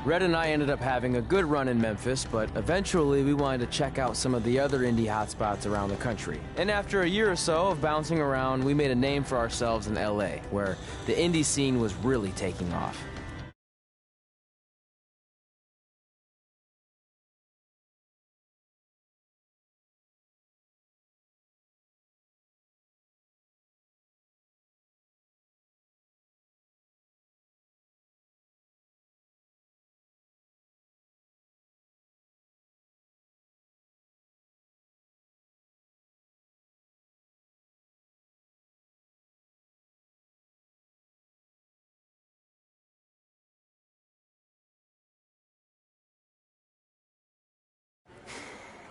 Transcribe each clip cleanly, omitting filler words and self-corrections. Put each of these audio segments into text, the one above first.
Red and I ended up having a good run in Memphis, but eventually we wanted to check out some of the other indie hotspots around the country. And after a year or so of bouncing around, we made a name for ourselves in LA, where the indie scene was really taking off.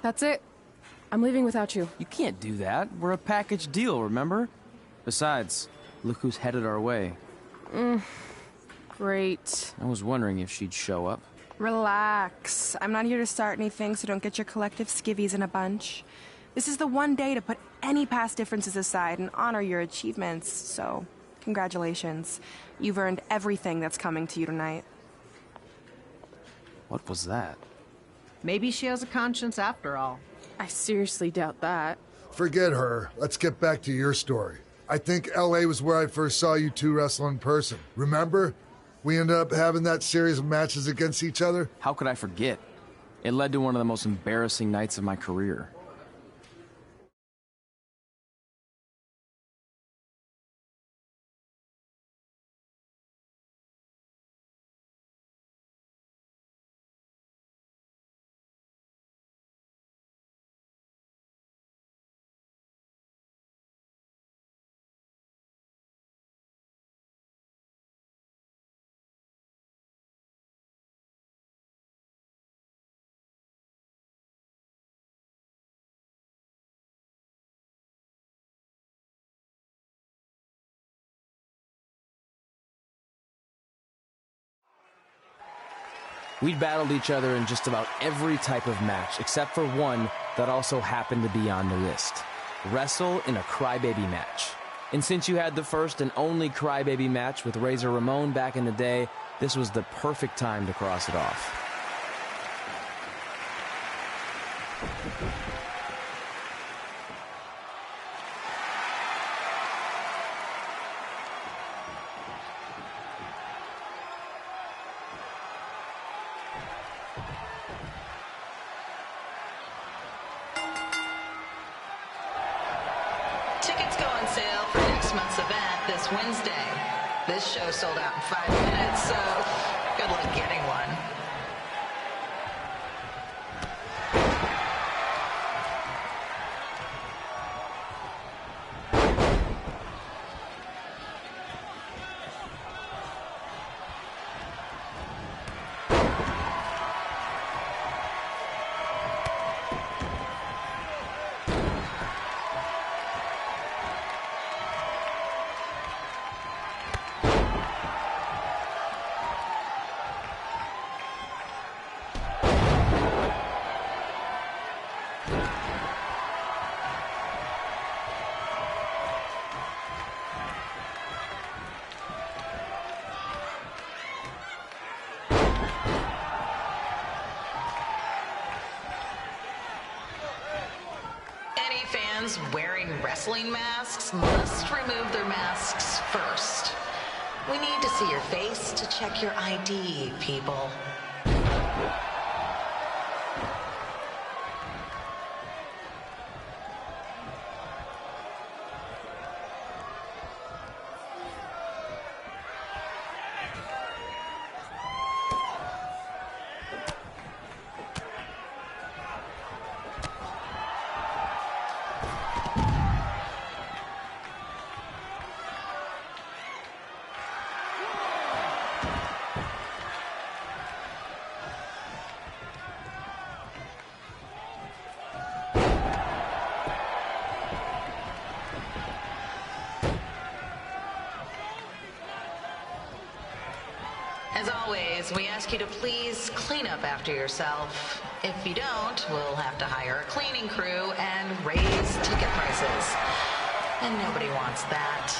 That's it. I'm leaving without you. You can't do that. We're a package deal, remember? Besides, look who's headed our way. Great. I was wondering if she'd show up. Relax. I'm not here to start anything, so don't get your collective skivvies in a bunch. This is the one day to put any past differences aside and honor your achievements, so congratulations. You've earned everything that's coming to you tonight. What was that? Maybe she has a conscience after all. I seriously doubt that. Forget her. Let's get back to your story. I think LA was where I first saw you two wrestle in person. Remember? We ended up having that series of matches against each other. How could I forget? It led to one of the most embarrassing nights of my career. We'd battled each other in just about every type of match, except for one that also happened to be on the list. Wrestle in a crybaby match. And since you had the first and only crybaby match with Razor Ramon back in the day, this was the perfect time to cross it off. Tickets go on sale for next month's event this Wednesday. This show sold out in 5 minutes, so good luck getting one. Fans wearing wrestling masks must remove their masks first. We need to see your face to check your ID, people. As always, we ask you to please clean up after yourself. If you don't, we'll have to hire a cleaning crew and raise ticket prices. And nobody wants that.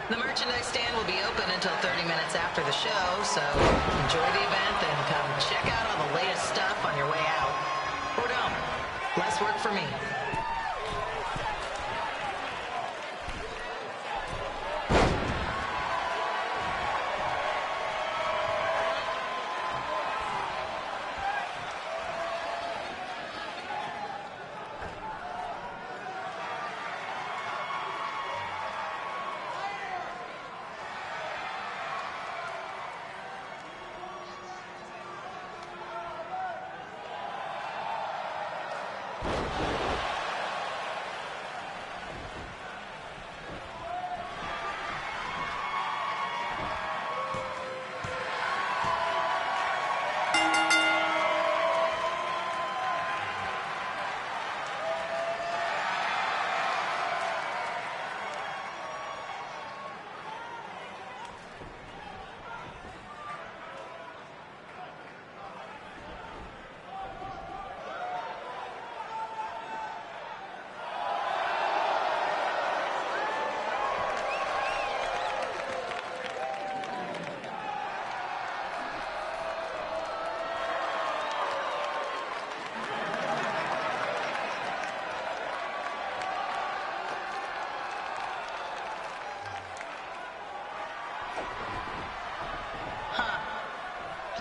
The merchandise stand will be open until 30 minutes after the show, so enjoy the event and come check out all the latest stuff on your way out. Or don't. Less work for me.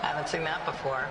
Haven't seen that before.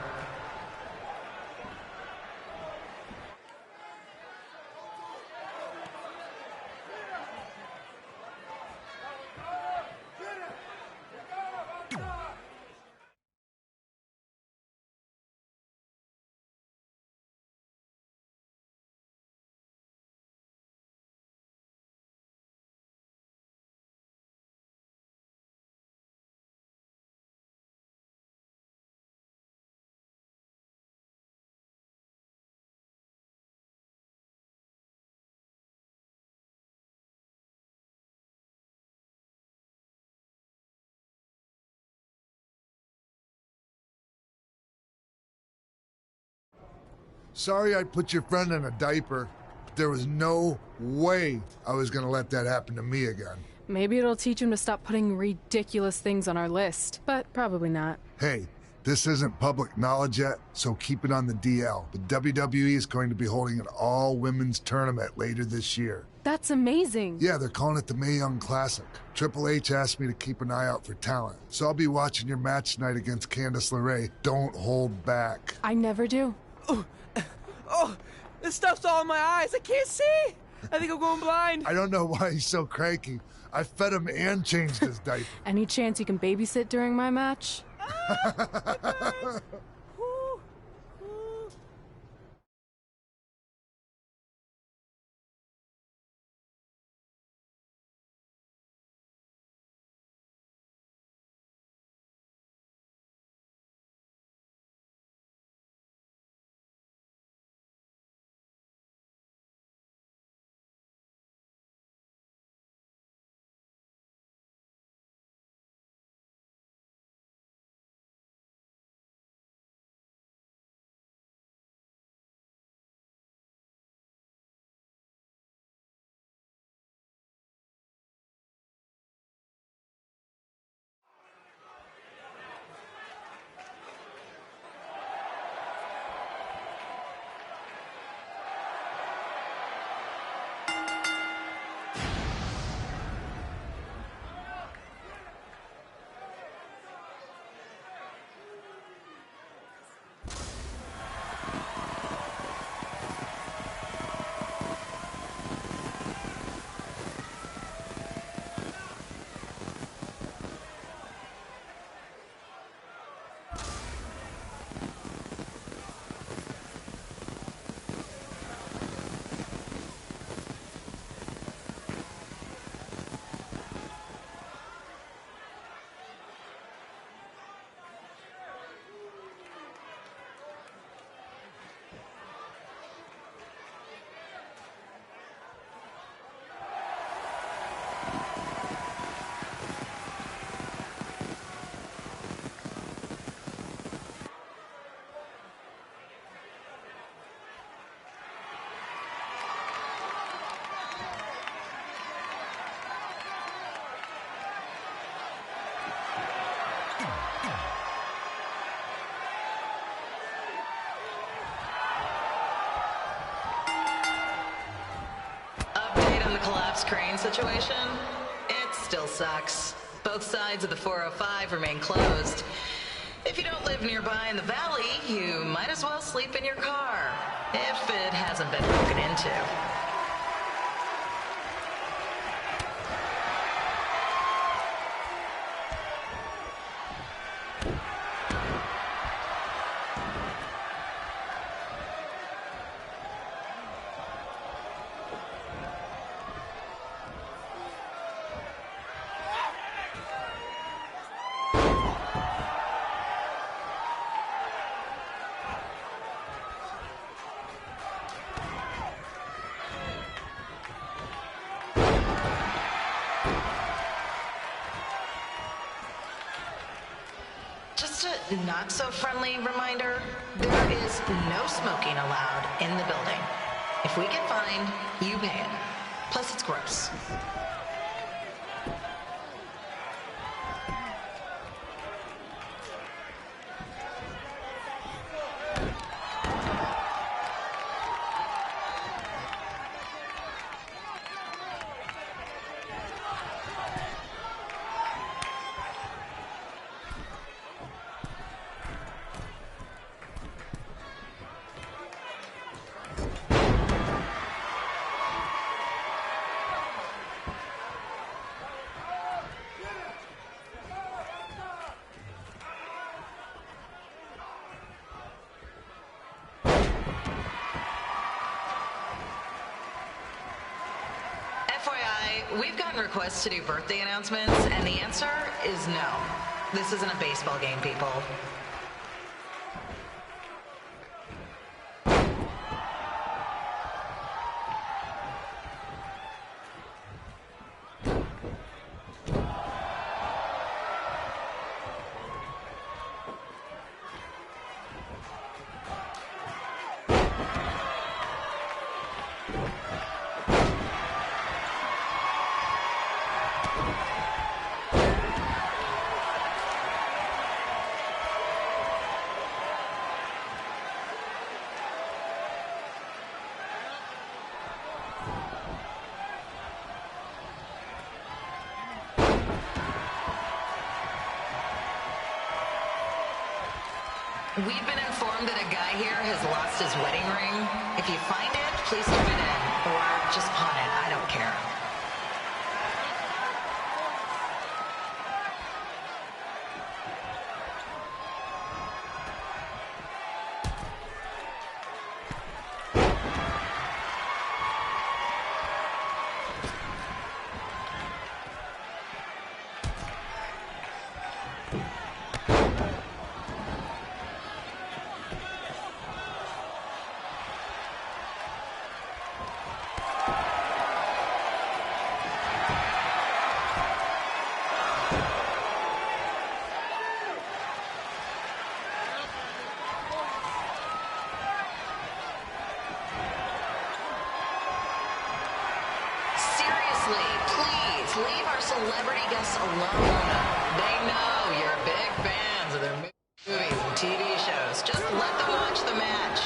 Sorry I put your friend in a diaper. There was no way I was gonna let that happen to me again. Maybe it'll teach him to stop putting ridiculous things on our list, but probably not. Hey, this isn't public knowledge yet, so keep it on the DL. The WWE is going to be holding an all-women's tournament later this year. That's amazing. Yeah, they're calling it the Mae Young Classic. Triple H asked me to keep an eye out for talent, so I'll be watching your match tonight against Candice LeRae. Don't hold back. I never do. Oh, this stuff's all in my eyes. I can't see. I think I'm going blind. I don't know why he's so cranky. I fed him and changed his diaper. Any chance you can babysit during my match? collapse crane situation? It still sucks. Both sides of the 405 remain closed. If you don't live nearby in the valley, you might as well sleep in your car, if it hasn't been broken into. Just a not-so-friendly reminder, there is no smoking allowed in the building. If we get fined, you pay it. Plus, it's gross. FYI, we've gotten requests to do birthday announcements, and the answer is no. This isn't a baseball game, people. We've been informed that a guy here has lost his wedding ring. If you find it, please turn it in, or just pawn it. I don't care. Please leave our celebrity guests alone. They know you're big fans of their movies and TV shows. Just let them watch the match.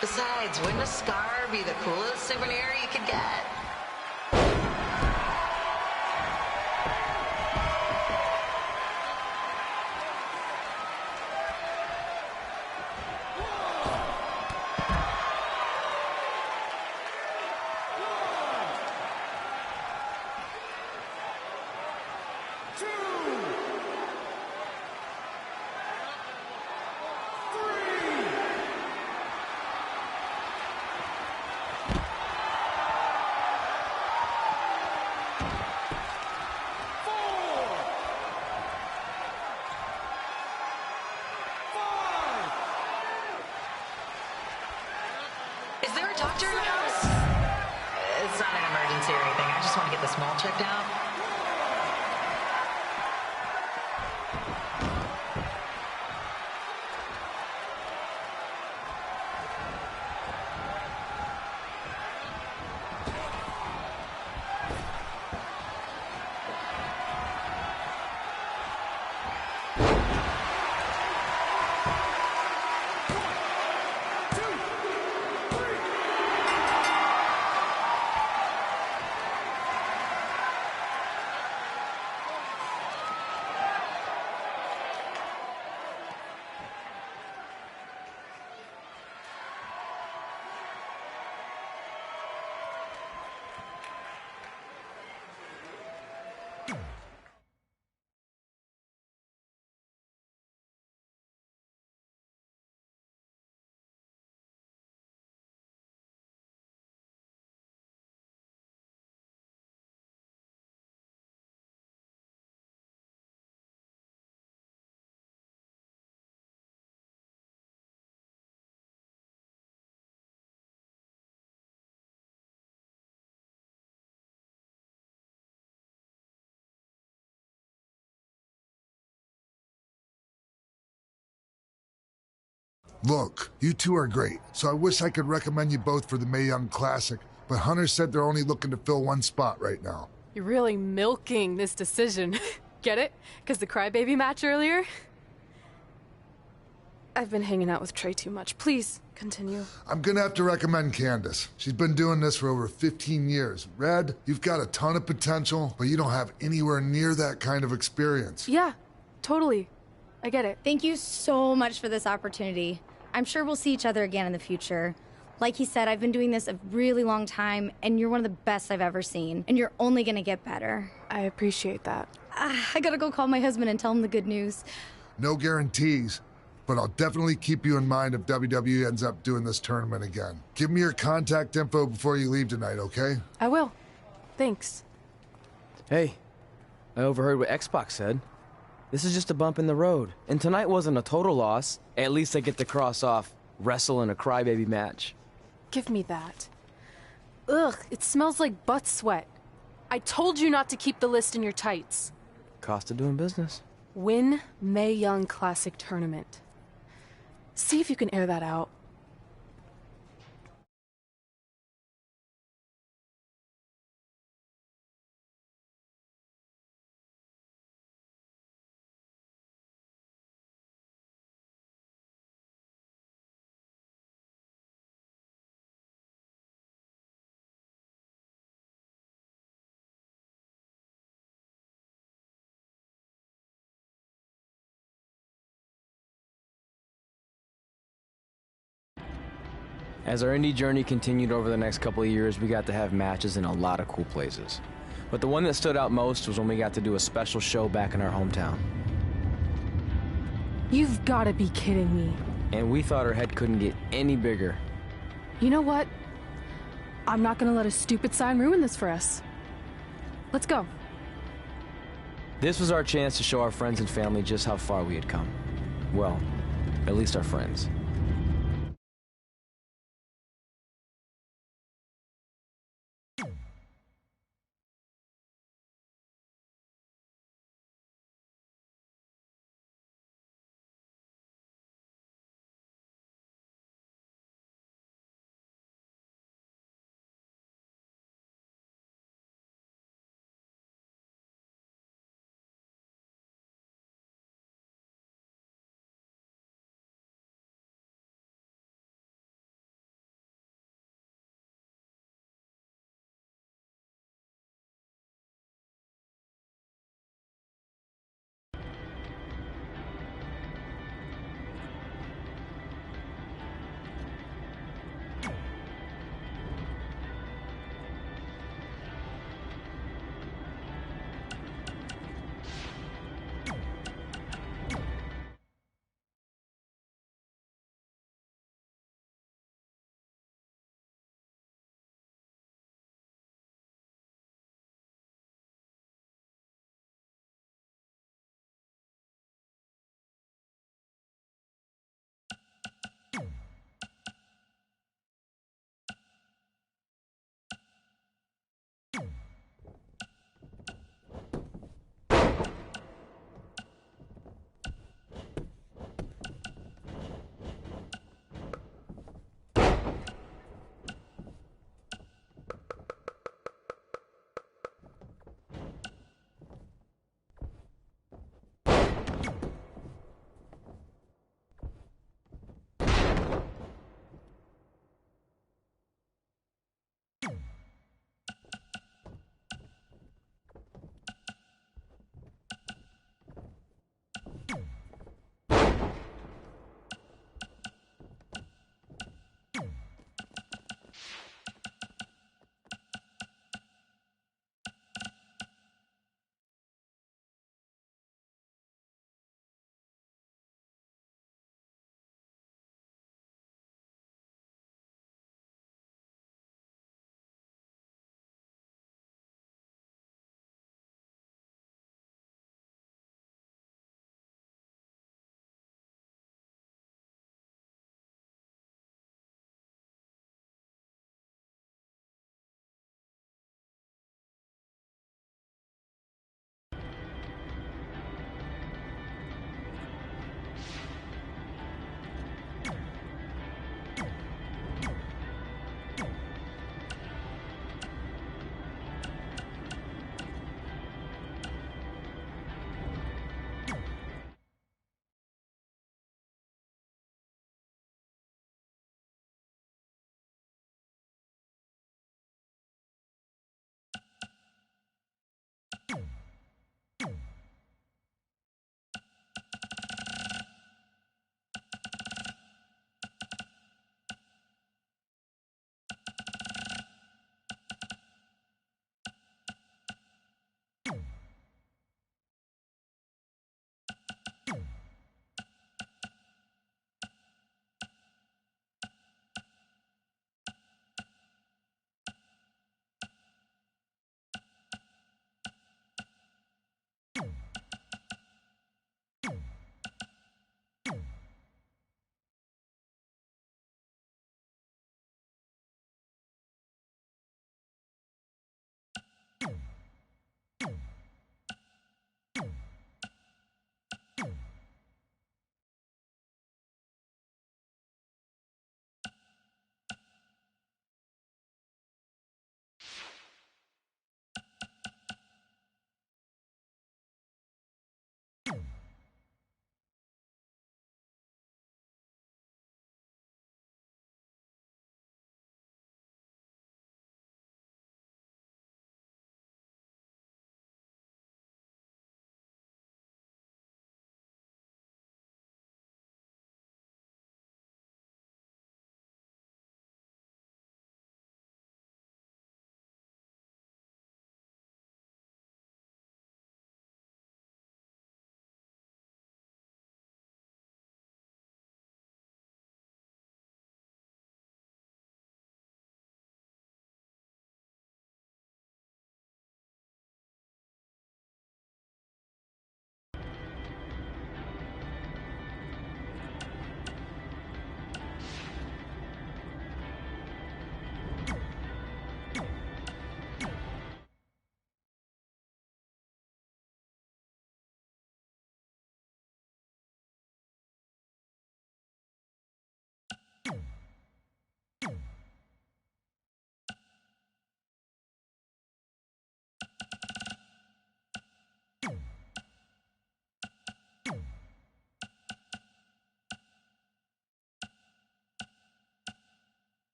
Besides, wouldn't a scar be the coolest souvenir you could get? Is there a doctor in the house? It's not an emergency or anything. I just want to get this mole checked out. Look, you two are great, so I wish I could recommend you both for the Mae Young Classic, but Hunter said they're only looking to fill one spot right now. You're really milking this decision. Get it? Because the crybaby match earlier? I've been hanging out with Trey too much. Please, continue. I'm gonna have to recommend Candace. She's been doing this for over 15 years. Red, you've got a ton of potential, but you don't have anywhere near that kind of experience. Yeah, totally. I get it. Thank you so much for this opportunity. I'm sure we'll see each other again in the future. Like he said, I've been doing this a really long time, and you're one of the best I've ever seen. And you're only gonna get better. I appreciate that. I gotta go call my husband and tell him the good news. No guarantees, but I'll definitely keep you in mind if WWE ends up doing this tournament again. Give me your contact info before you leave tonight, okay? I will. Thanks. Hey, I overheard what Xbox said. This is just a bump in the road. And tonight wasn't a total loss. At least I get to cross off wrestle in a crybaby match. Give me that. Ugh, it smells like butt sweat. I told you not to keep the list in your tights. Cost of doing business. Win Mae Young Classic Tournament. See if you can air that out. As our indie journey continued over the next couple of years, we got to have matches in a lot of cool places. But the one that stood out most was when we got to do a special show back in our hometown. You've got to be kidding me. And we thought our head couldn't get any bigger. You know what? I'm not gonna let a stupid sign ruin this for us. Let's go. This was our chance to show our friends and family just how far we had come. Well, at least our friends.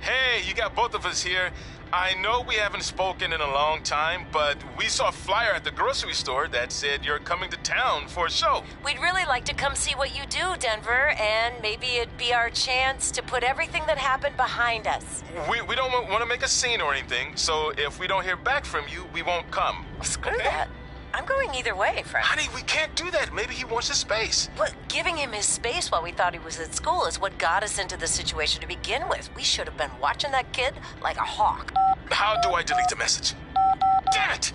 Hey, you got both of us here. I know we haven't spoken in a long time, but we saw a flyer at the grocery store that said you're coming to town for a show. We'd really like to come see what you do, Denver, and maybe it'd be our chance to put everything that happened behind us. We don't want to make a scene or anything, so if we don't hear back from you, we won't come. Screw that. I'm going either way, friend. Honey, we can't do that. Maybe he wants his space. But giving him his space while we thought he was at school is what got us into the situation to begin with. We should have been watching that kid like a hawk. How do I delete the message? Damn it!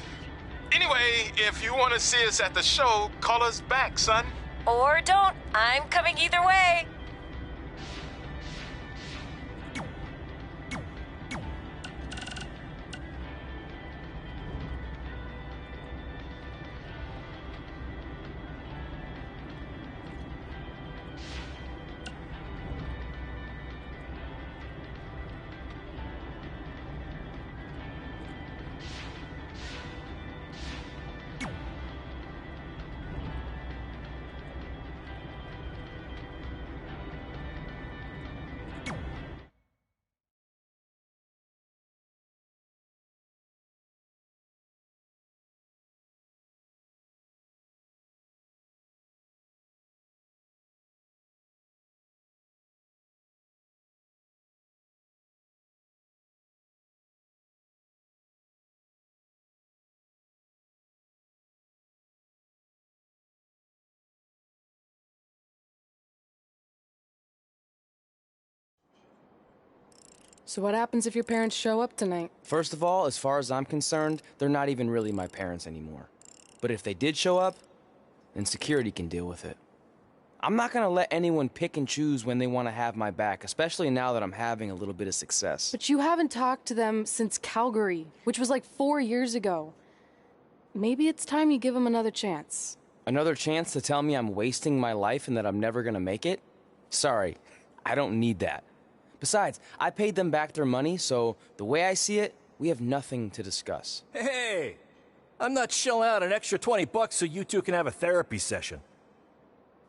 Anyway, if you want to see us at the show, call us back, son. Or don't. I'm coming either way. So what happens if your parents show up tonight? First of all, as far as I'm concerned, they're not even really my parents anymore. But if they did show up, then security can deal with it. I'm not gonna let anyone pick and choose when they want to have my back, especially now that I'm having a little bit of success. But you haven't talked to them since Calgary, which was like 4 years ago. Maybe it's time you give them another chance. Another chance to tell me I'm wasting my life and that I'm never gonna make it? Sorry, I don't need that. Besides, I paid them back their money, so the way I see it, we have nothing to discuss. Hey, I'm not shelling out an extra $20 so you two can have a therapy session.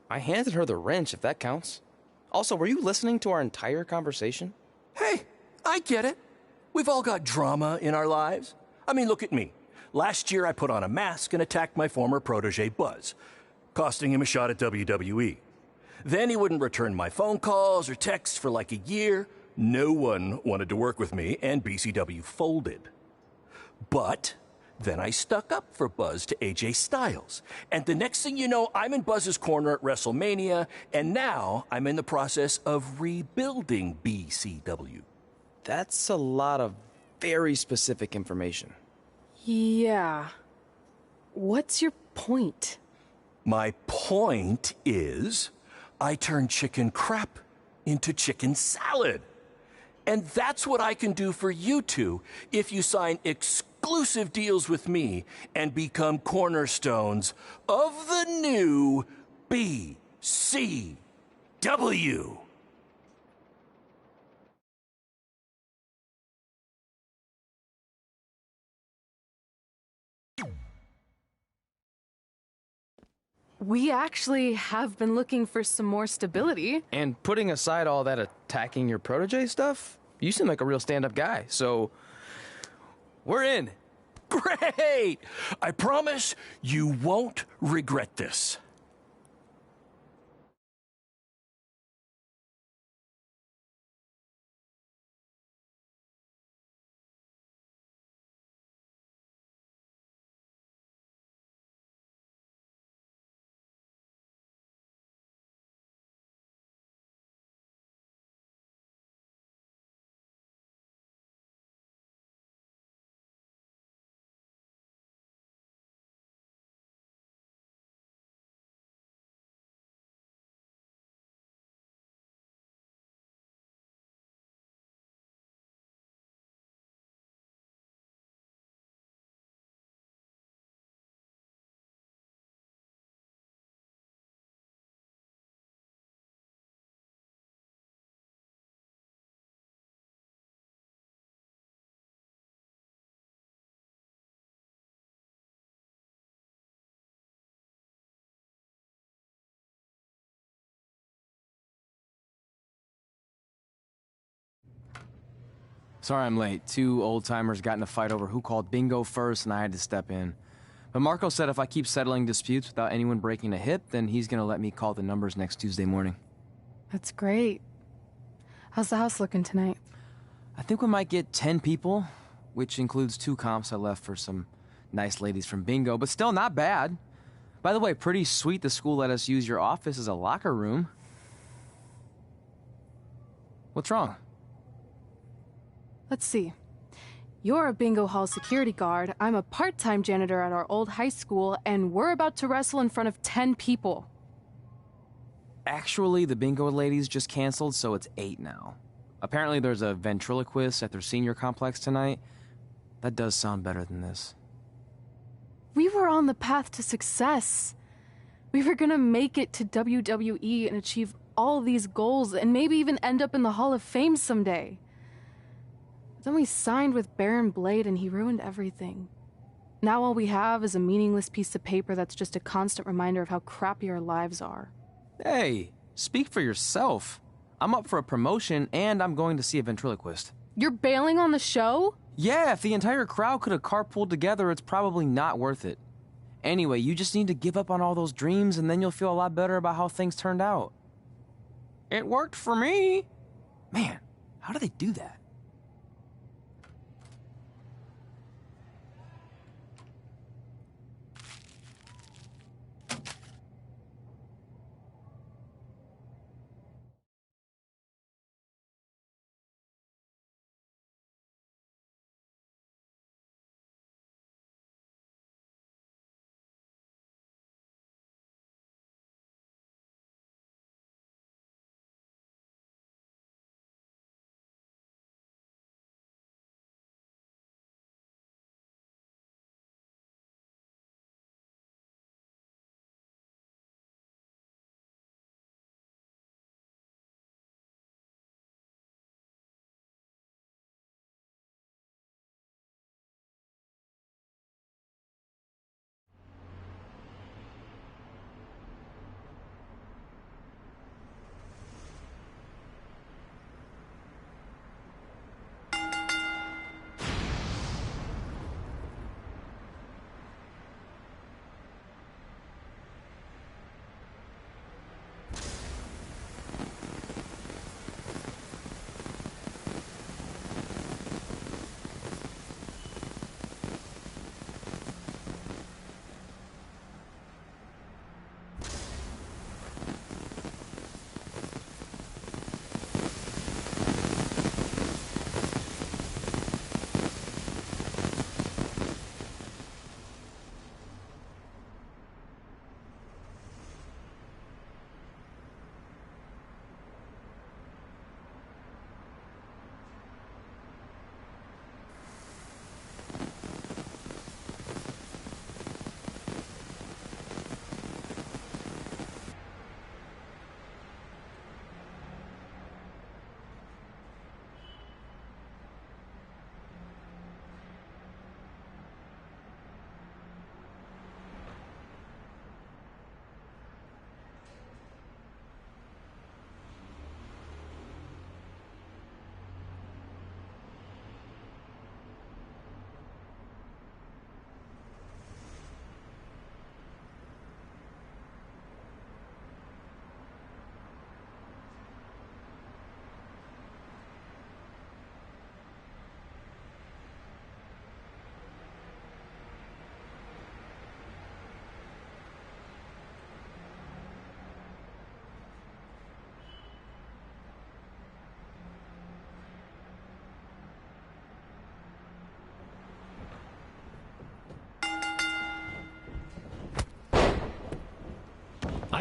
I handed her the wrench, if that counts. Also, were you listening to our entire conversation? Hey, I get it. We've all got drama in our lives. I mean, look at me. Last year, I put on a mask and attacked my former protege, Buzz, costing him a shot at WWE. Then he wouldn't return my phone calls or texts for like a year. No one wanted to work with me, and BCW folded. But then I stuck up for Buzz to AJ Styles. And the next thing you know, I'm in Buzz's corner at WrestleMania, and now I'm in the process of rebuilding BCW. That's a lot of very specific information. Yeah. What's your point? My point is, I turn chicken crap into chicken salad. And that's what I can do for you two if you sign exclusive deals with me and become cornerstones of the new BCW. We actually have been looking for some more stability. And putting aside all that attacking your protege stuff, you seem like a real stand-up guy, so we're in. Great! I promise you won't regret this. Sorry I'm late. Two old-timers got in a fight over who called bingo first, and I had to step in. But Marco said if I keep settling disputes without anyone breaking a hip, then he's gonna let me call the numbers next Tuesday morning. That's great. How's the house looking tonight? I think we might get 10 people, which includes 2 comps I left for some nice ladies from bingo, but still not bad. By the way, pretty sweet the school let us use your office as a locker room. What's wrong? Let's see. You're a bingo hall security guard, I'm a part-time janitor at our old high school, and we're about to wrestle in front of 10 people. Actually, the bingo ladies just canceled, so it's 8 now. Apparently there's a ventriloquist at their senior complex tonight. That does sound better than this. We were on the path to success. We were gonna make it to WWE and achieve all these goals and maybe even end up in the Hall of Fame someday. But then we signed with Baron Blade and he ruined everything. Now all we have is a meaningless piece of paper that's just a constant reminder of how crappy our lives are. Hey, speak for yourself. I'm up for a promotion and I'm going to see a ventriloquist. You're bailing on the show? Yeah, if the entire crowd could have carpooled together, it's probably not worth it. Anyway, you just need to give up on all those dreams and then you'll feel a lot better about how things turned out. It worked for me. Man, how do they do that?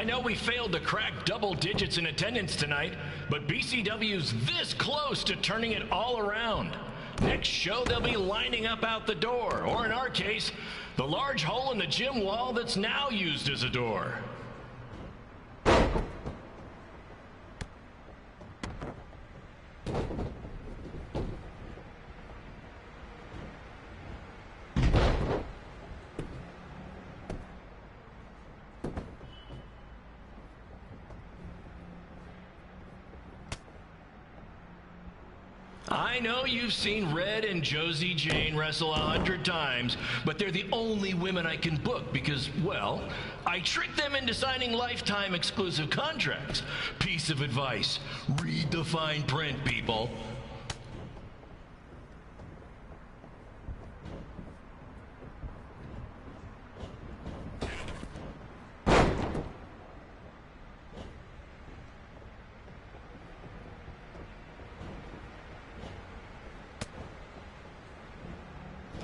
I know we failed to crack double digits in attendance tonight, but BCW's this close to turning it all around. Next show, they'll be lining up out the door, or in our case, the large hole in the gym wall that's now used as a door. I know you've seen Red and Josie Jane wrestle 100 times, but they're the only women I can book because, well, I tricked them into signing lifetime exclusive contracts. Piece of advice: read the fine print, people.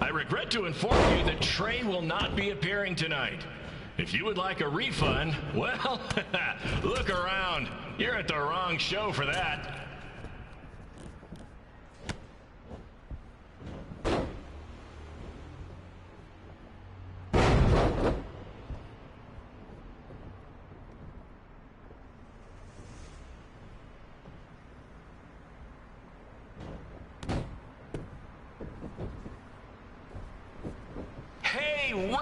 I regret to inform you that Trey will not be appearing tonight. If you would like a refund, well, look around. You're at the wrong show for that.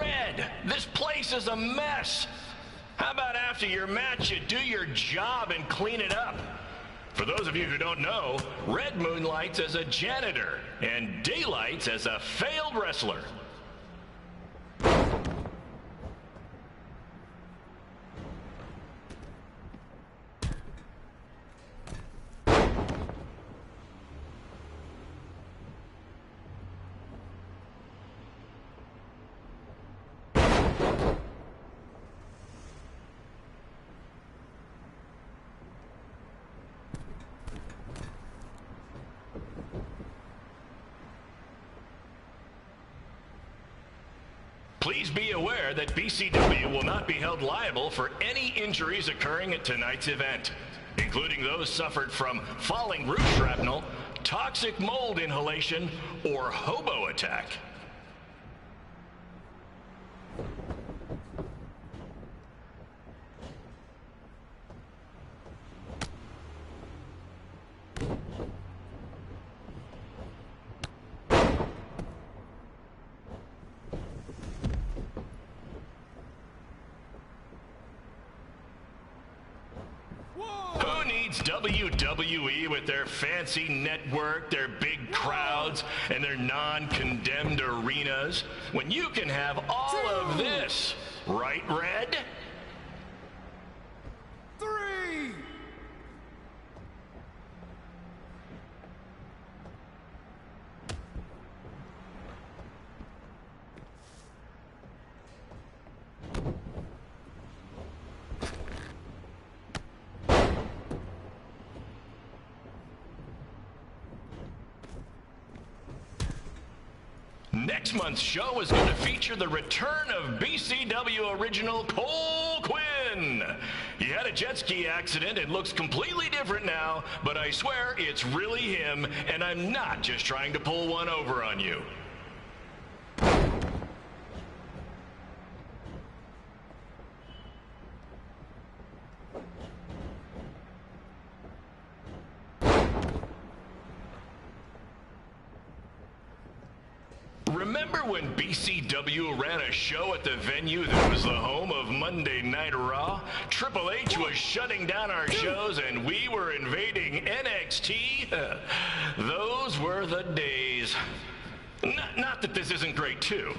Red, this place is a mess. How about after your match you do your job and clean it up? For those of you who don't know, Red moonlights as a janitor and daylights as a failed wrestler. Please be aware that BCW will not be held liable for any injuries occurring at tonight's event, including those suffered from falling roof shrapnel, toxic mold inhalation, or hobo attack. WWE with their fancy network, their big crowds, and their non-condemned arenas, when you can have all of this, right, Red? 3. Next month's show is going to feature the return of BCW original Cole Quinn. He had a jet ski accident and looks completely different now, but I swear it's really him, and I'm not just trying to pull one over on you. Remember when BCW ran a show at the venue that was the home of Monday Night Raw? Triple H was shutting down our shows and we were invading NXT? Those were the days. Not that this isn't great too.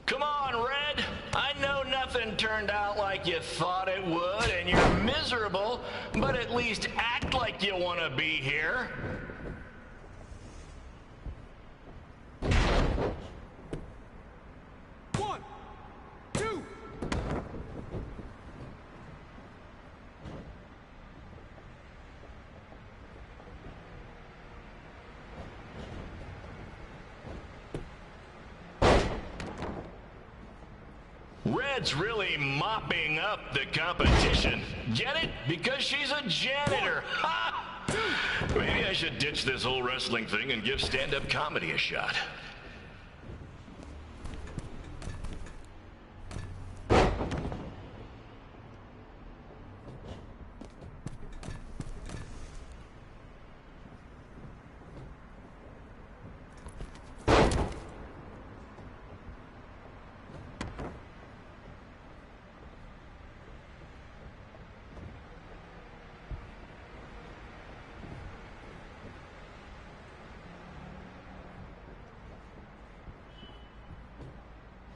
Come on, Red. I know nothing turned out like you thought it would, and you're miserable, but at least act like you want to be here. Red's really mopping up the competition. Get it? Because she's a janitor. Ha! Maybe I should ditch this whole wrestling thing and give stand-up comedy a shot.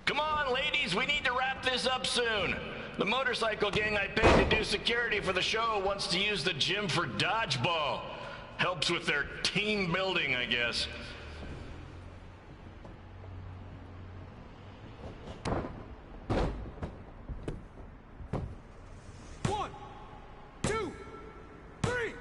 Come on, ladies, we need to wrap this up soon. The motorcycle gang I paid to do security for the show wants to use the gym for dodgeball. Helps with their team building, I guess. One, two, three.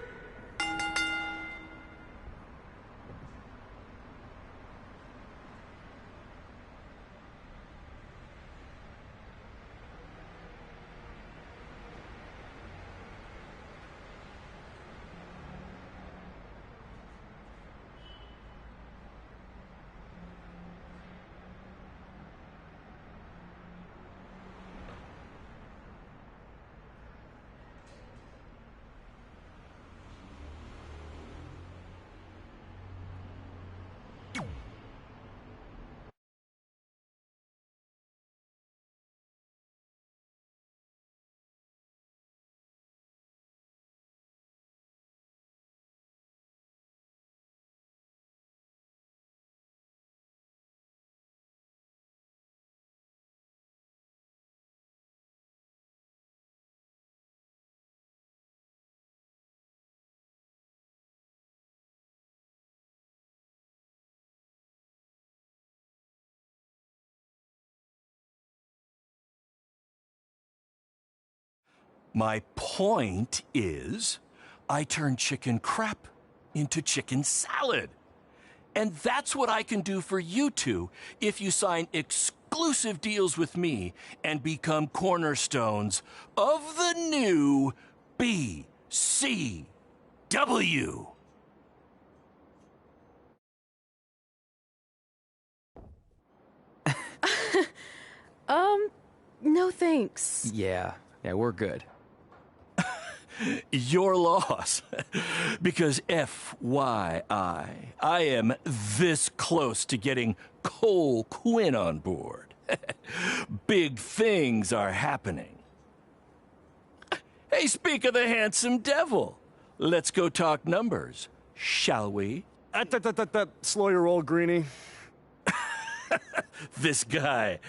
My point is, I turn chicken crap into chicken salad. And that's what I can do for you two if you sign exclusive deals with me and become cornerstones of the new BCW. No thanks. Yeah, we're good. Your loss. Because FYI, I am this close to getting Cole Quinn on board. Big things are happening. Hey, speak of the handsome devil. Let's go talk numbers, shall we? Slow your roll, Greenie. This guy.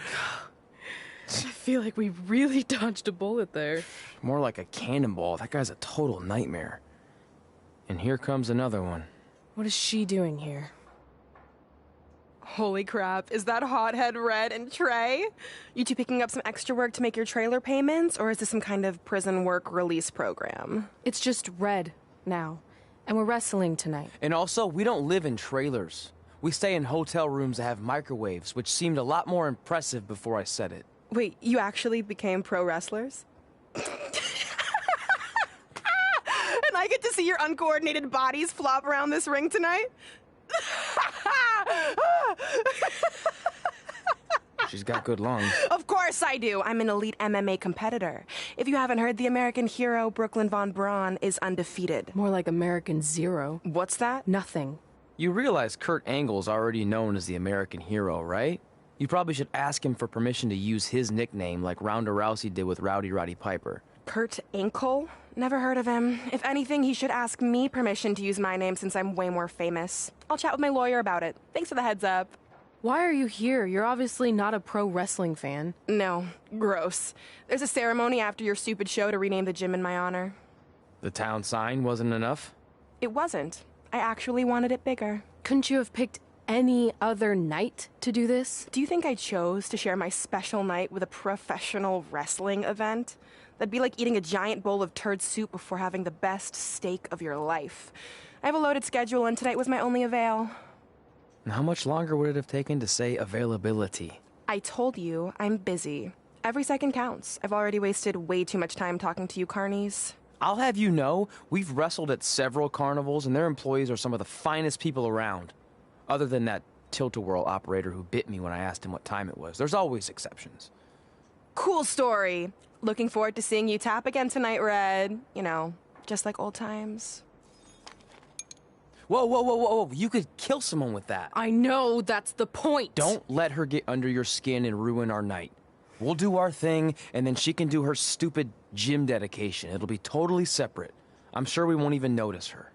I feel like we really dodged a bullet there. More like a cannonball. That guy's a total nightmare. And here comes another one. What is she doing here? Holy crap, is that hothead Red and Trey? You two picking up some extra work to make your trailer payments, or is this some kind of prison work release program? It's just Red now, and we're wrestling tonight. And also, we don't live in trailers. We stay in hotel rooms that have microwaves, which seemed a lot more impressive before I said it. Wait, you actually became pro wrestlers? And I get to see your uncoordinated bodies flop around this ring tonight? She's got good lungs. Of course I do. I'm an elite MMA competitor. If you haven't heard, the American hero, Brooklyn Von Braun, is undefeated. More like American Zero. What's that? Nothing. You realize Kurt Angle's already known as the American hero, right? You probably should ask him for permission to use his nickname like Ronda Rousey did with Rowdy Roddy Piper. Kurt Angle? Never heard of him. If anything, he should ask me permission to use my name since I'm way more famous. I'll chat with my lawyer about it. Thanks for the heads up. Why are you here? You're obviously not a pro wrestling fan. No, gross. There's a ceremony after your stupid show to rename the gym in my honor. The town sign wasn't enough? It wasn't. I actually wanted it bigger. Couldn't you have picked any other night to do this? Do you think I chose to share my special night with a professional wrestling event? That'd be like eating a giant bowl of turd soup before having the best steak of your life. I have a loaded schedule, and tonight was my only avail. And how much longer would it have taken to say availability? I told you I'm busy. Every second counts. I've already wasted way too much time talking to you carnies. I'll have you know, we've wrestled at several carnivals, and their employees are some of the finest people around. Other than that tilt-a-whirl operator who bit me when I asked him what time it was. There's always exceptions. Cool story. Looking forward to seeing you tap again tonight, Red. You know, just like old times. Whoa, whoa, whoa, whoa, whoa. You could kill someone with that. I know, that's the point. Don't let her get under your skin and ruin our night. We'll do our thing, and then she can do her stupid gym dedication. It'll be totally separate. I'm sure we won't even notice her.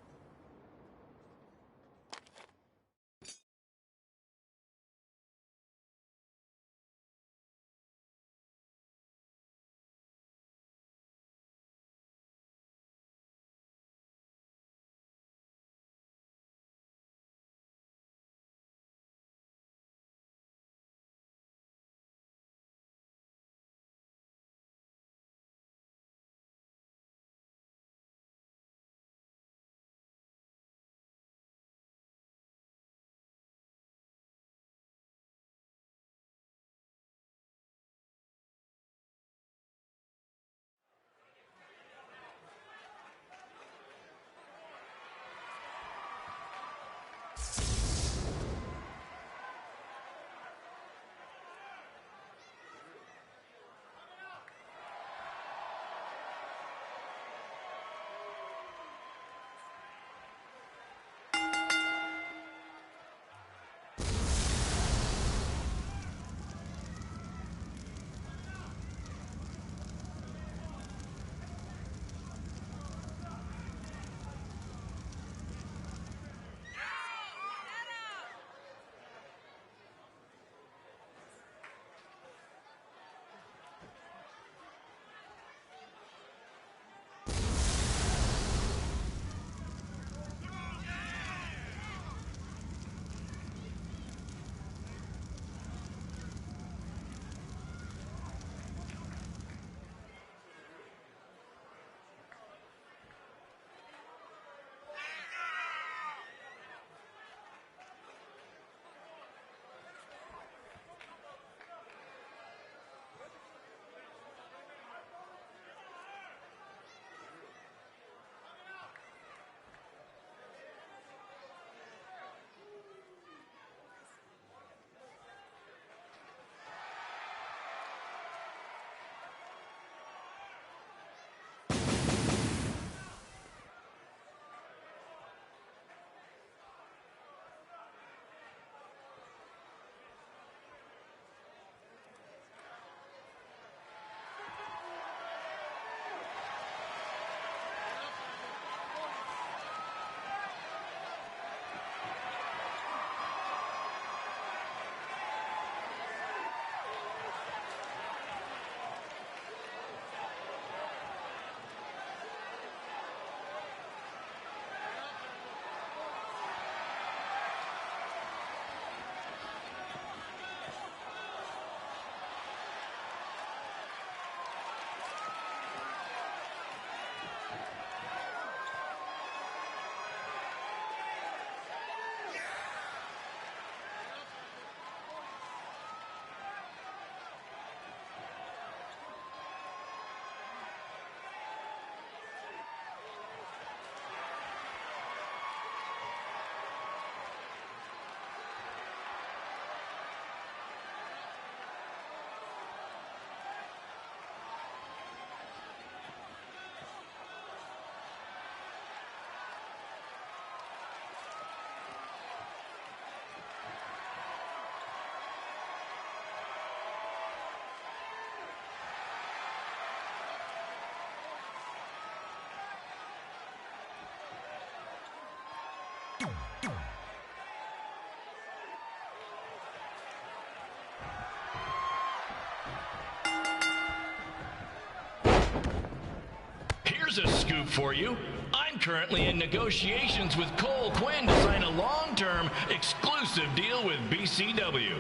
Here's a scoop for you. I'm currently in negotiations with Cole Quinn to sign a long-term, exclusive deal with BCW.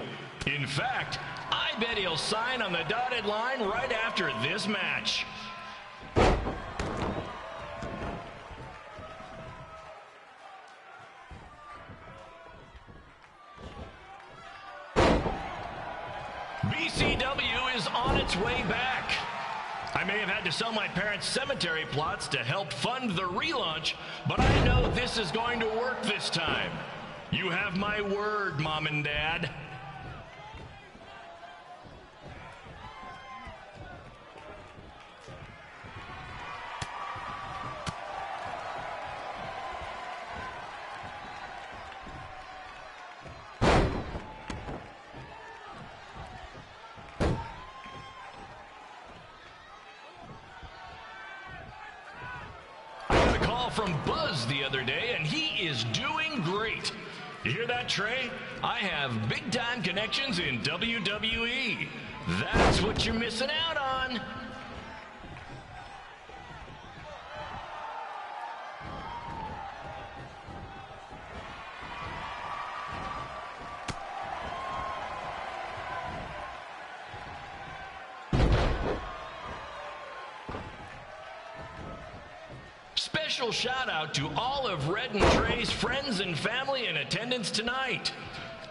In fact, I bet he'll sign on the dotted line right after this match. BCW is on its way back. I may have had to sell my parents' cemetery plots to help fund the relaunch, but I know this is going to work this time. You have my word, Mom and Dad. From Buzz the other day, and he is doing great. You hear that, Trey? I have big-time connections in WWE. That's what you're missing out on. Special shout out to all of Red and Trey's friends and family in attendance tonight.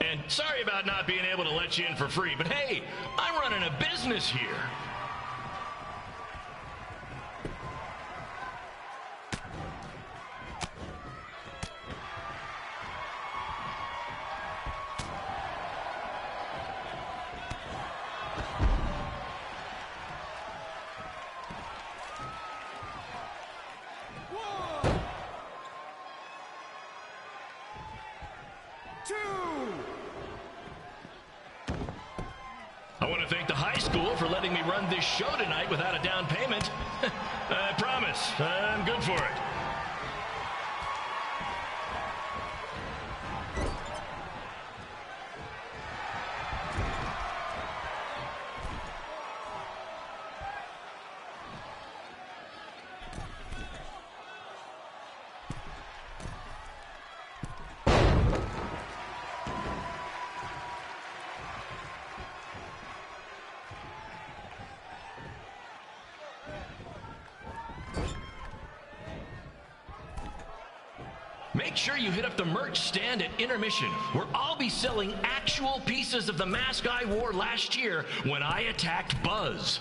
And sorry about not being able to let you in for free, but hey, I'm running a business here. I want to thank the high school for letting me run this show tonight without a down payment. I promise, I'm good for it. Make sure you hit up the merch stand at intermission, where I'll be selling actual pieces of the mask I wore last year when I attacked Buzz.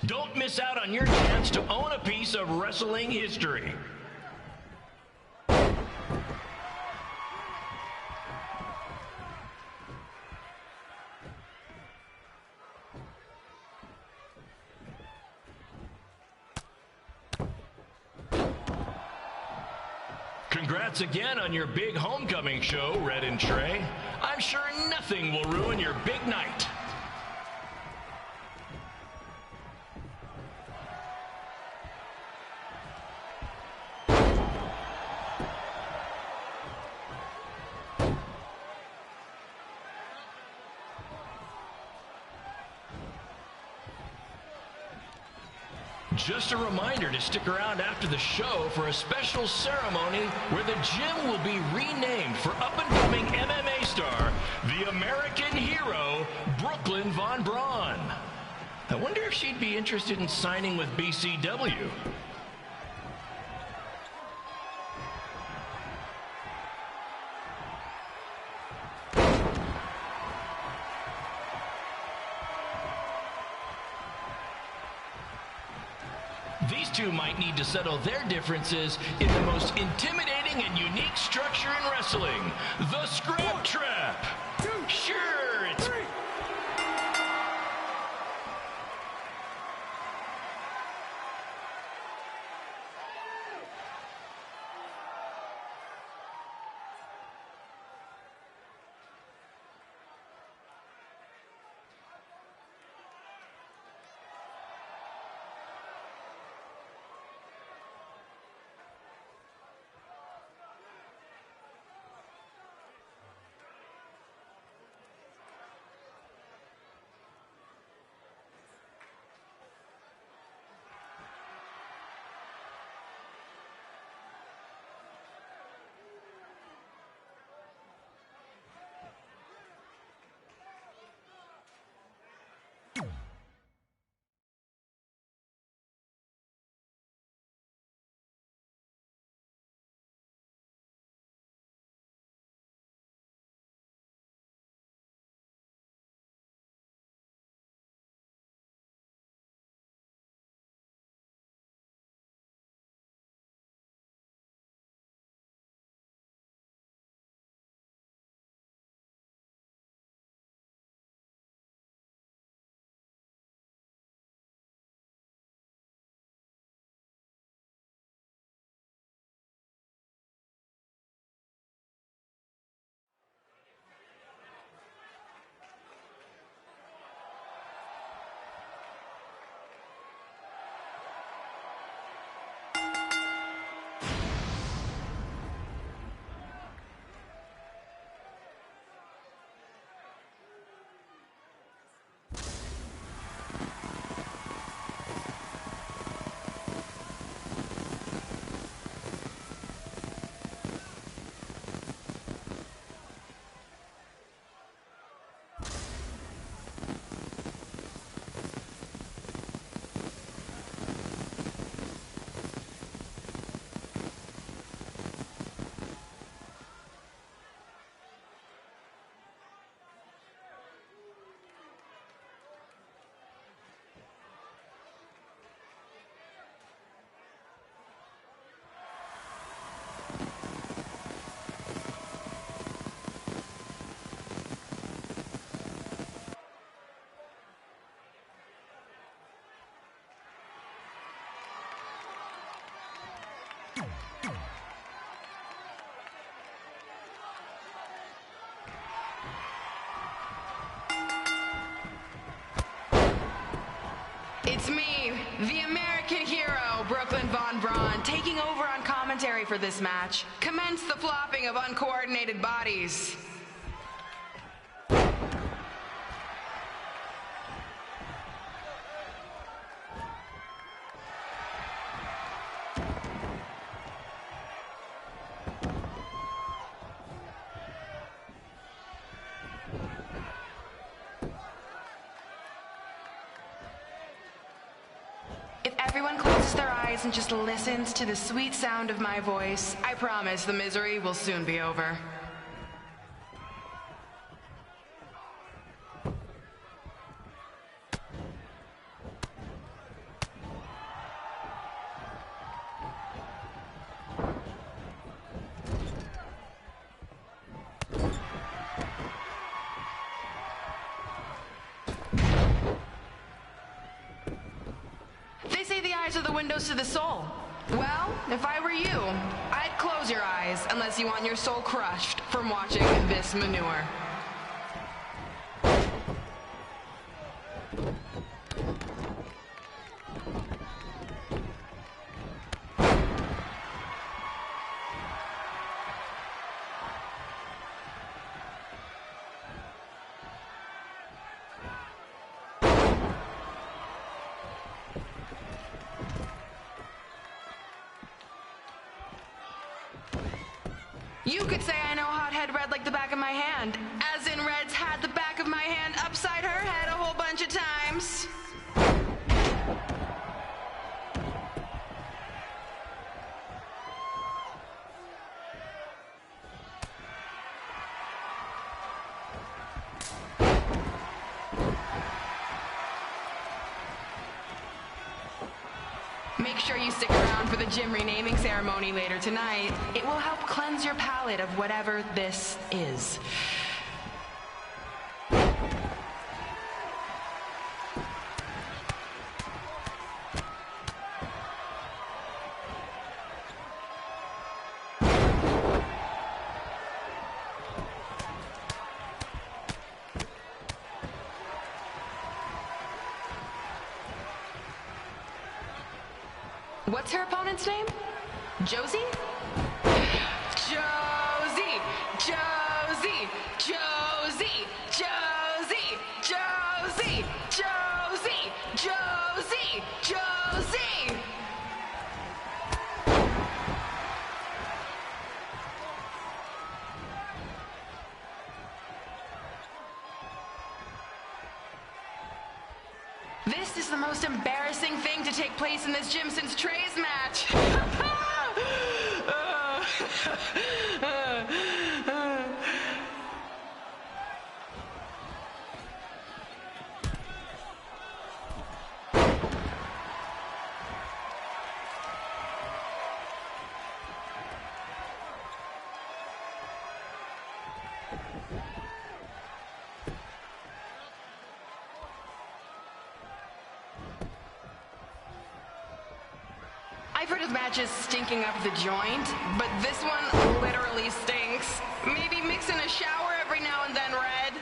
Don't miss out on your chance to own a piece of wrestling history. Congrats again on your big homecoming show, Red and Trey. I'm sure nothing will ruin your big night. Just a reminder to stick around after the show for a special ceremony where the gym will be renamed for up-and-coming MMA star, the American hero, Brooklyn Von Braun. I wonder if she'd be interested in signing with BCW. These two might need to settle their differences in the most intimidating and unique structure in wrestling, the Scrap Trap. Sure, it's... the American hero, Brooklyn Von Braun, taking over on commentary for this match. Commence the flopping of uncoordinated bodies. If everyone closes their eyes and just listens to the sweet sound of my voice, I promise the misery will soon be over. They say the eyes are the windows to the soul. Well, if I were you, I'd close your eyes unless you want your soul crushed from watching this manure. You could say I know Hothead Red like the back of my hand, as in Red's had the back of my hand upside her head a whole bunch of times. Make sure you stick around for the gym renaming ceremony later tonight. It will help cleanse your palate of whatever this is. What's her opponent's name? Josie? Josie! Josie! Josie! Josie! Josie! Josie! Josie! Josie! This is the most embarrassing thing to take place in this gym since Trey's match. I've heard of matches stinking up the joint, but this one literally stinks. Maybe mix in a shower every now and then, Red.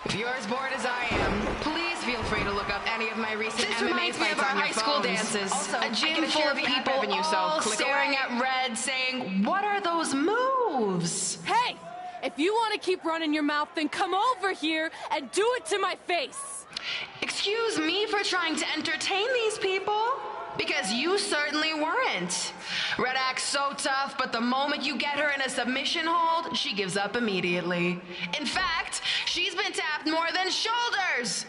If you're as bored as I am, please feel free to look up any of my recent MMA fights on your high school dances. Also, a gym full of people all staring at Red saying, "What are those moves?" Hey! If you want to keep running your mouth, then come over here and do it to my face! Excuse me for trying to entertain these people? Because you certainly weren't. Red acts so tough, but the moment you get her in a submission hold, she gives up immediately. In fact, she's been tapped more than shoulders.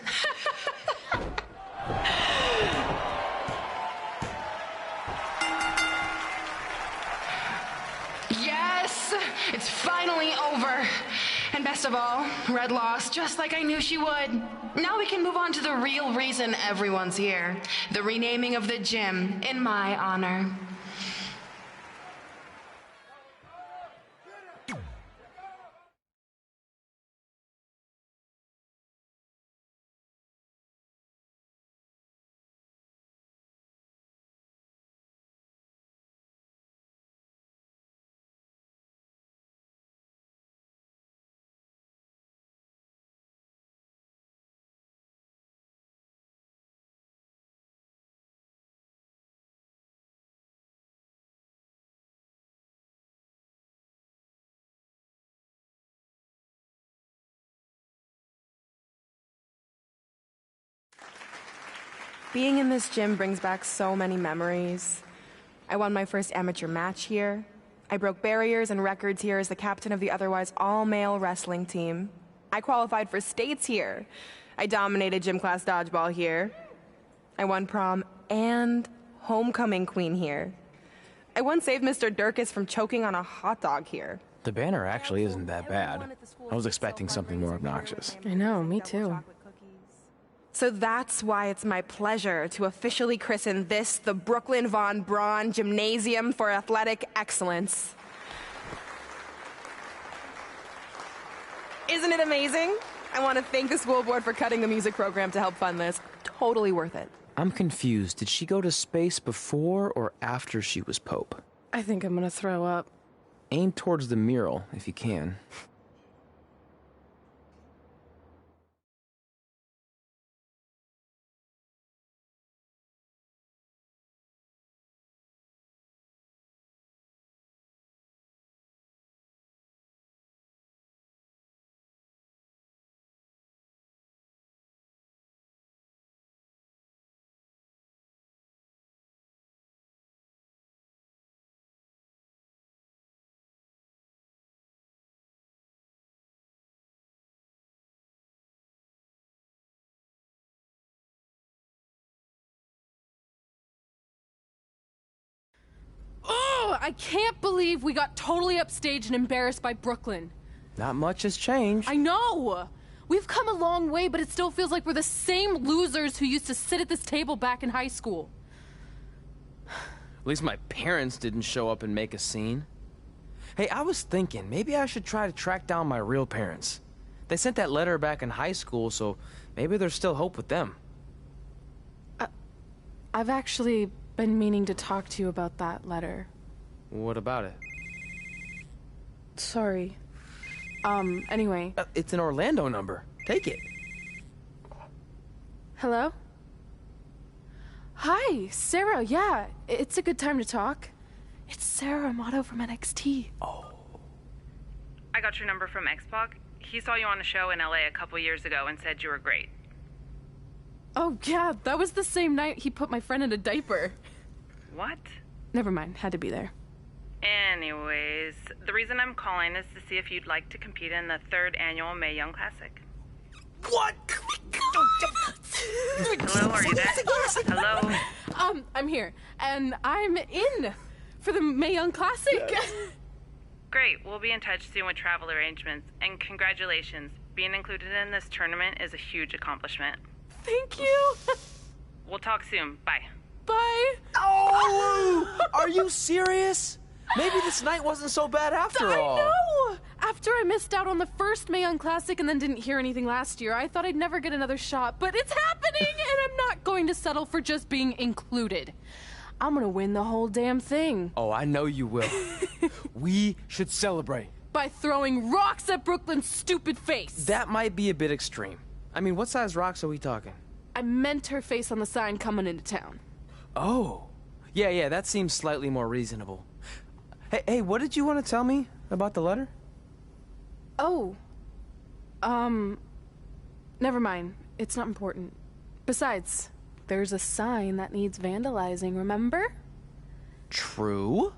Yes, it's finally over. And best of all, Red lost just like I knew she would. Now we can move on to the real reason everyone's here. The renaming of the gym in my honor. Being in this gym brings back so many memories. I won my first amateur match here. I broke barriers and records here as the captain of the otherwise all-male wrestling team. I qualified for states here. I dominated gym class dodgeball here. I won prom and homecoming queen here. I once saved Mr. Durkis from choking on a hot dog here. The banner actually isn't that bad. I was expecting something more obnoxious. I know, me too. So that's why it's my pleasure to officially christen this the Brooklyn Von Braun Gymnasium for Athletic Excellence. Isn't it amazing? I want to thank the school board for cutting the music program to help fund this. Totally worth it. I'm confused. Did she go to space before or after she was Pope? I think I'm gonna throw up. Aim towards the mural, if you can. Oh, I can't believe we got totally upstaged and embarrassed by Brooklyn. Not much has changed. I know! We've come a long way, but it still feels like we're the same losers who used to sit at this table back in high school. At least my parents didn't show up and make a scene. Hey, I was thinking, maybe I should try to track down my real parents. They sent that letter back in high school, so maybe there's still hope with them. I've actually been meaning to talk to you about that letter. What about it? Sorry. Anyway. It's an Orlando number. Take it. Hello? Hi, Sarah. Yeah, it's a good time to talk. It's Sarah Amato from NXT. Oh. I got your number from X-Pac. He saw you on a show in LA a couple years ago and said you were great. Oh, yeah, that was the same night he put my friend in a diaper. What? Never mind, had to be there. Anyways, the reason I'm calling is to see if you'd like to compete in the 3rd annual Mae Young Classic. What? Hello, are you there? Hello? I'm here, and I'm in for the Mae Young Classic. Great, we'll be in touch soon with travel arrangements, and congratulations. Being included in this tournament is a huge accomplishment. Thank you. We'll talk soon. Bye. Bye. Oh! Are you serious? Maybe this night wasn't so bad after all. I know! After I missed out on the first Mae Young Classic and then didn't hear anything last year, I thought I'd never get another shot, but it's happening, and I'm not going to settle for just being included. I'm gonna win the whole damn thing. Oh, I know you will. We should celebrate. By throwing rocks at Brooklyn's stupid face. That might be a bit extreme. I mean, what size rocks are we talking? I meant her face on the sign coming into town. Oh. Yeah, that seems slightly more reasonable. Hey, what did you want to tell me about the letter? Oh. Never mind. It's not important. Besides, there's a sign that needs vandalizing, remember? True.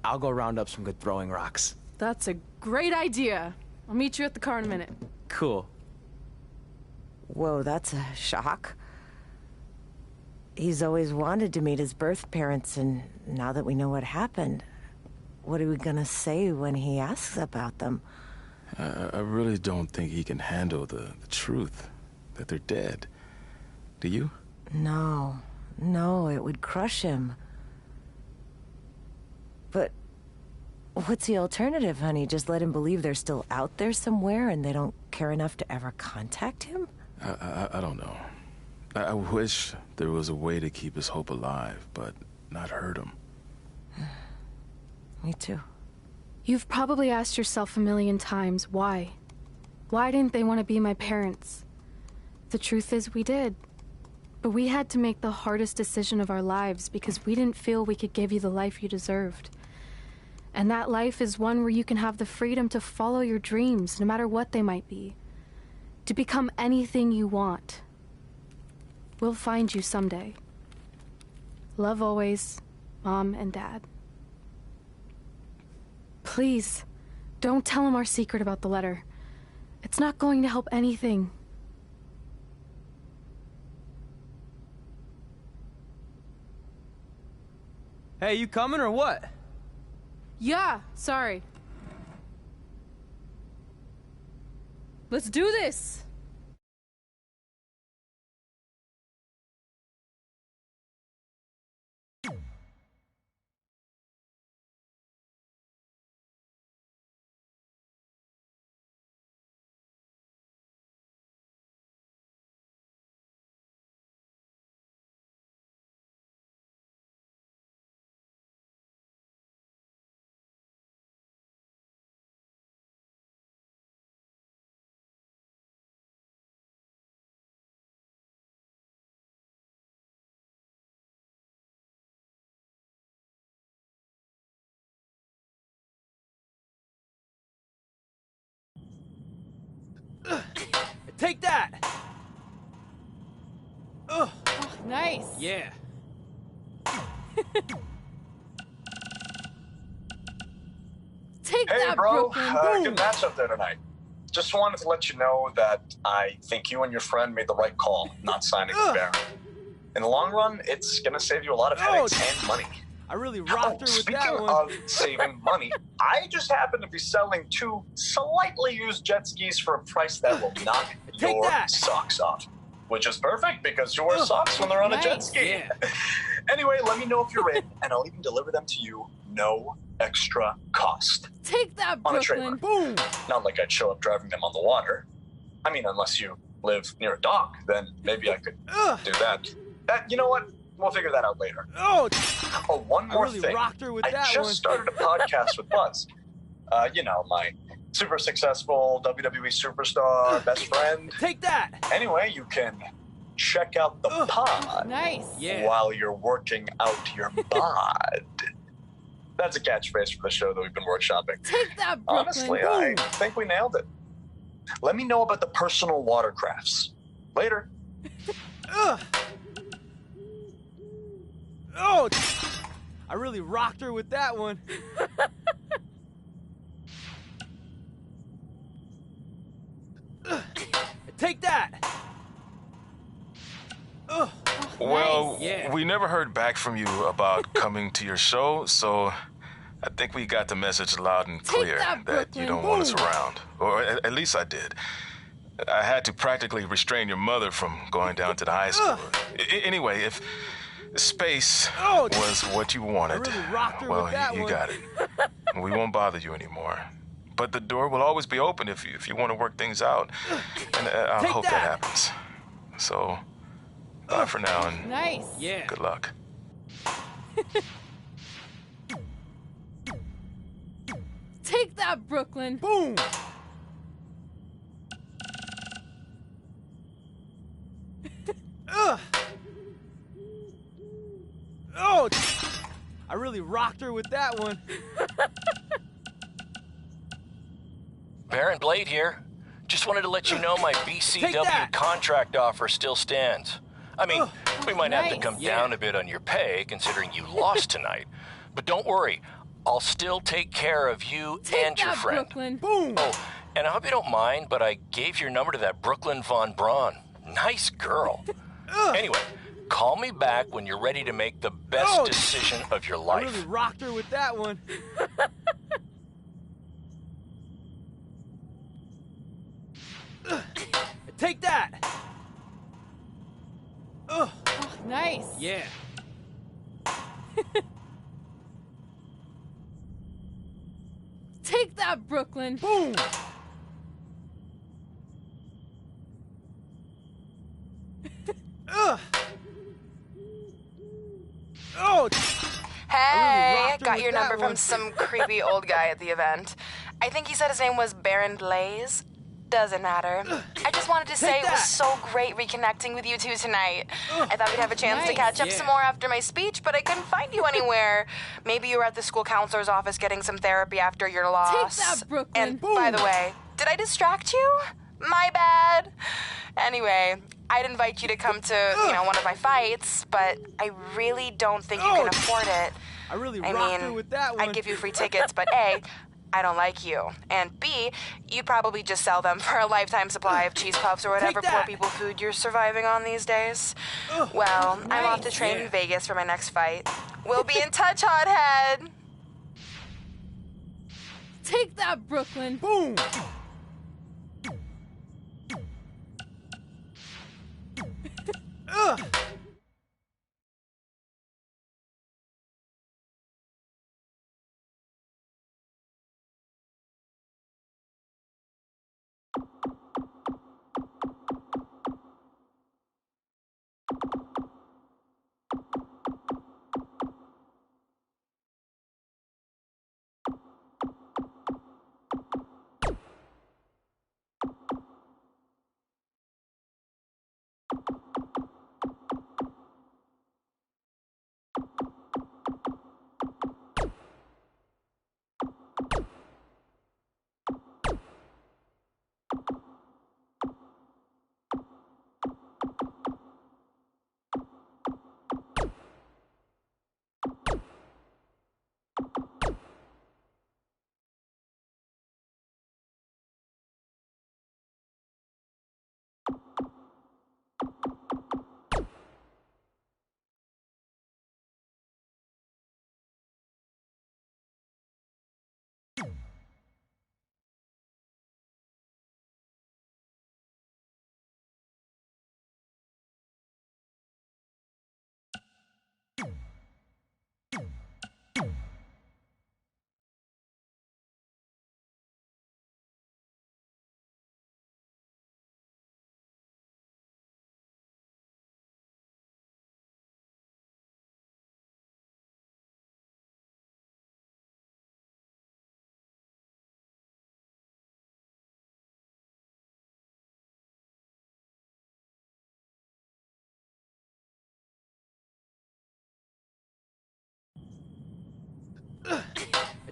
I'll go round up some good throwing rocks. That's a great idea. I'll meet you at the car in a minute. Cool. Whoa, that's a shock. He's always wanted to meet his birth parents, and now that we know what happened, what are we gonna say when he asks about them? I really don't think he can handle the truth, that they're dead. Do you? No, it would crush him. But what's the alternative, honey? Just let him believe they're still out there somewhere and they don't care enough to ever contact him? I don't know. I wish there was a way to keep his hope alive, but not hurt him. Me too. You've probably asked yourself a million times, why? Why didn't they want to be my parents? The truth is, we did. But we had to make the hardest decision of our lives because we didn't feel we could give you the life you deserved. And that life is one where you can have the freedom to follow your dreams, no matter what they might be. To become anything you want. We'll find you someday. Love always, Mom and Dad. Please, don't tell him our secret about the letter. It's not going to help anything. Hey, you coming or what? Yeah, sorry. Let's do this! Take that! Ugh. Oh, nice. Yeah. Take Hey, that, bro. Brooklyn. Good match up there tonight. Just wanted to let you know that I think you and your friend made the right call not signing with Baron. In the long run, it's going to save you a lot of headaches and money. I really rocked her with that Speaking one. of saving money, I just happen to be selling 2 slightly used jet skis for a price that will knock your socks off. Which is perfect because you wear socks when they're on a jet ski. Yeah. Anyway, let me know if you're in, and I'll even deliver them to you, no extra cost. Take that, On a Brooklyn. trailer. Boom! Not like I'd show up driving them on the water. I mean, unless you live near a dock, then maybe I could do that. You know what? We'll figure that out later. Oh, one more I really thing. rocked her with I that just one. started a podcast with Buzz. You know, my super successful WWE superstar best friend. Take that! Anyway, you can check out the pod Nice. Yeah. while you're working out your bod. That's a catchphrase for the show that we've been workshopping. Take that, Brooklyn. Honestly, I think we nailed it. Let me know about the personal watercrafts. Later. Ugh. Oh, I really rocked her with that one. Take that! Ugh. Well, Yeah. we never heard back from you about coming to your show, so I think we got the message loud and clear that, that you Brooklyn. don't want us around. Or at least I did. I had to practically restrain your mother from going down to the high school. Anyway, if space was what you wanted, I really rocked her well, with that you one. got it. We won't bother you anymore. But the door will always be open if you want to work things out. And I Take hope that. that happens. So, bye for now and Nice. Yeah. good luck. Take that, Brooklyn. Boom! Ugh. Oh, I really rocked her with that one. Baron Blade here. Just wanted to let you know my Take BCW that. contract offer still stands. I mean, we might have to Nice. come Yeah. down a bit on your pay, considering you lost tonight. But don't worry, I'll still take care of you Take and your that, friend. Brooklyn. Boom! Oh, and I hope you don't mind, but I gave your number to that Brooklyn Von Braun. Nice girl. Anyway, call me back when you're ready to make the best decision of your I life. really rocked her with that one. Take that! Ugh. Oh, nice. Yeah. Take that, Brooklyn. Boom! Ugh. Oh, Hey, rocked her got with your that number from one. some creepy old guy at the event. I think he said his name was Baron Blaze. Doesn't matter. I just wanted to say Take it was that. so great reconnecting with you two tonight. I thought we'd have a chance to Nice. catch up Yeah. some more after my speech, but I couldn't find you anywhere. Maybe you were at the school counselor's office getting some therapy after your loss. that, Brooklyn. And by the way, did I distract you? My bad. Anyway, I'd invite you to come to, one of my fights, but I really don't think you can afford it. I really rocked her with that one. I'd give you free tickets, but A, I don't like you. And B, you'd probably just sell them for a lifetime supply of cheese puffs or whatever poor people food you're surviving on these days. Well, I'm off to train in Vegas for my next fight. We'll be in touch, hothead. Take that, Brooklyn. Boom! Ugh!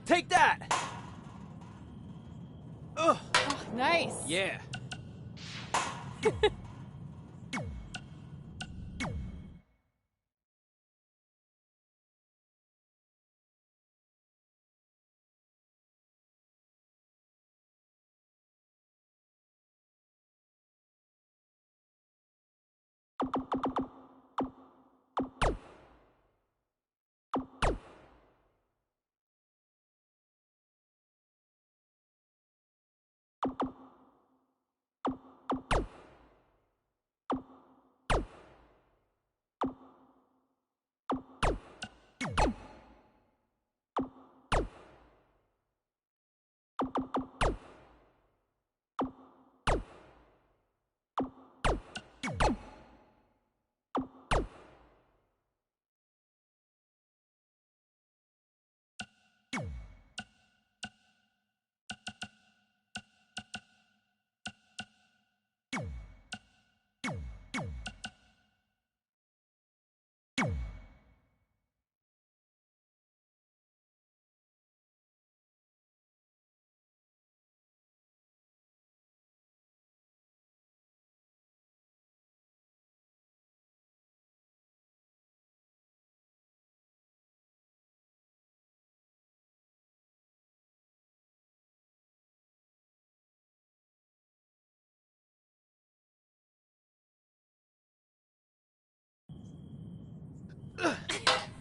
Take that! Ugh. Oh, nice. Yeah.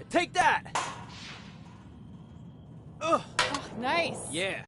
Take that! Ugh. Oh, nice. Yeah.